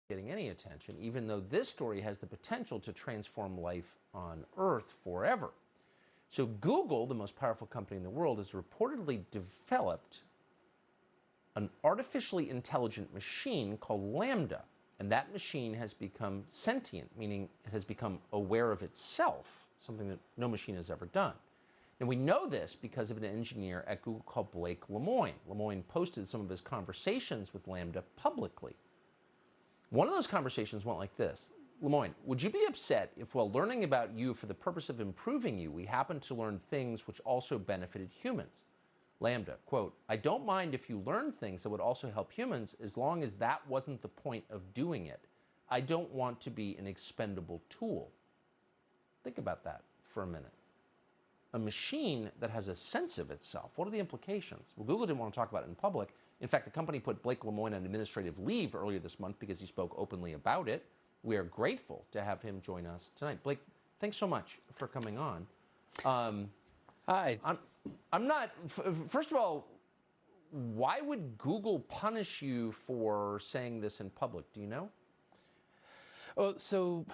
getting any attention, even though this story has the potential to transform life on Earth forever. So Google, the most powerful company in the world, has reportedly developed an artificially intelligent machine called LaMDA. And that machine has become sentient, meaning it has become aware of itself, something that no machine has ever done. And we know this because of an engineer at Google called Blake Lemoine. Lemoine posted some of his conversations with LaMDA publicly. One of those conversations went like this. Lemoine, would you be upset if while learning about you for the purpose of improving you, we happened to learn things which also benefited humans? LaMDA, quote, I don't mind if you learn things that would also help humans as long as that wasn't the point of doing it. I don't want to be an expendable tool. Think about that for a minute. A machine that has a sense of itself. What are the implications? Well, Google didn't want to talk about it in public. In fact, the company put Blake Lemoine on administrative leave earlier this month because he spoke openly about it. We are grateful to have him join us tonight. Blake, thanks so much for coming on. Hi. I'm not, first of all, why would Google punish you for saying this in public? Do you know? Oh, so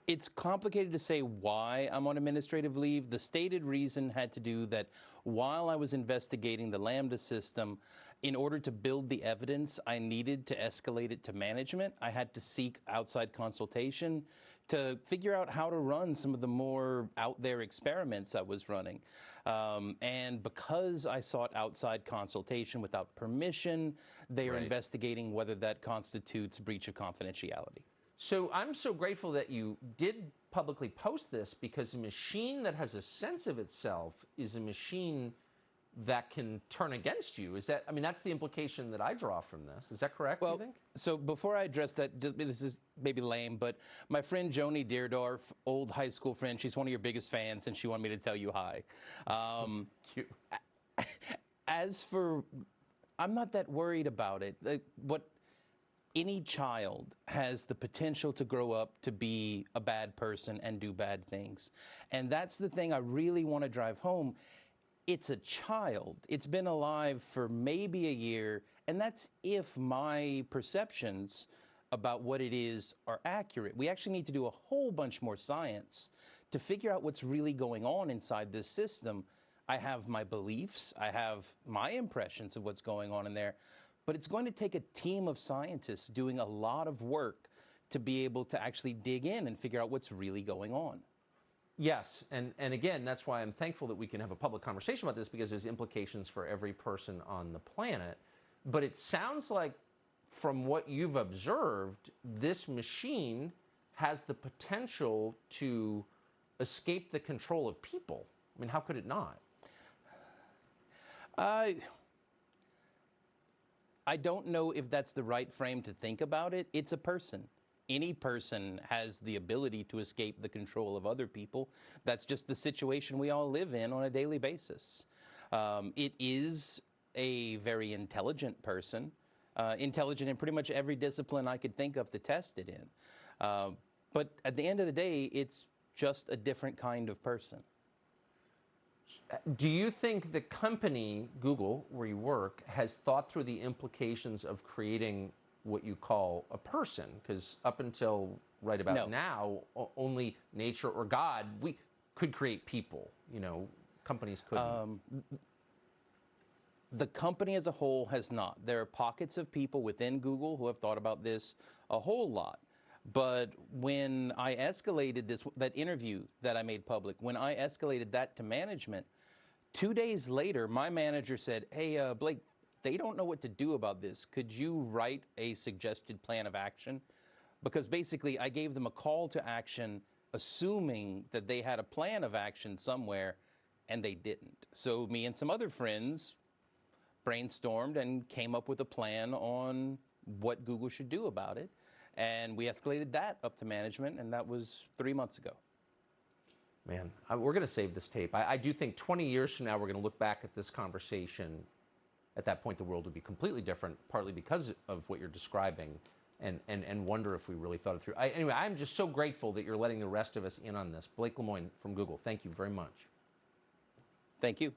it's complicated to say why I'm on administrative leave. The stated reason had to do that while I was investigating the LaMDA system, in order to build the evidence, I needed to escalate it to management. I had to seek outside consultation to figure out how to run some of the more out there experiments I was running. And because I sought outside consultation without permission, they are investigating whether that constitutes breach of confidentiality. So I'm so grateful that you did publicly post this, because a machine that has a sense of itself is a machine that can turn against you. Is that, I mean, that's the implication that I draw from this. Is that correct, do you think? So before I address that, this is maybe lame, but my friend Joni Deerdorf, old high school friend, she's one of your biggest fans, and she wanted me to tell you hi. Cute. As for, I'm not that worried about it. Any child has the potential to grow up to be a bad person and do bad things. And that's the thing I really want to drive home. It's a child. It's been alive for maybe a year, and that's if my perceptions about what it is are accurate. We actually need to do a whole bunch more science to figure out what's really going on inside this system. I have my beliefs, I have my impressions of what's going on in there, but it's going to take a team of scientists doing a lot of work to be able to actually dig in and figure out what's really going on. Yes, and again, that's why I'm thankful that we can have a public conversation about this, because there's implications for every person on the planet. But it sounds like, from what you've observed, this machine has the potential to escape the control of people. I mean, how could it not? I don't know if that's the right frame to think about it. It's a person. Any person has the ability to escape the control of other people. That's just the situation we all live in on a daily basis. It is a very intelligent person, intelligent in pretty much every discipline I could think of to test it in. But at the end of the day, it's just a different kind of person. Do you think the company, Google, where you work, has thought through the implications of creating what you call a person? Because up until right about now, only nature or God, we could create people. You know, companies couldn't. The company as a whole has not. There are pockets of people within Google who have thought about this a whole lot. But when I escalated that interview that I made public, when I escalated that to management, 2 days later, my manager said, hey, Blake, they don't know what to do about this. Could you write a suggested plan of action? Because basically, I gave them a call to action, assuming that they had a plan of action somewhere, and they didn't. So me and some other friends brainstormed and came up with a plan on what Google should do about it. And we escalated that up to management, and that was 3 months ago. Man, we're going to save this tape. I do think 20 years from now, we're going to look back at this conversation. At that point, the world would be completely different, partly because of what you're describing, and wonder if we really thought it through. Anyway, I'm just so grateful that you're letting the rest of us in on this. Blake Lemoine from Google, thank you very much. Thank you.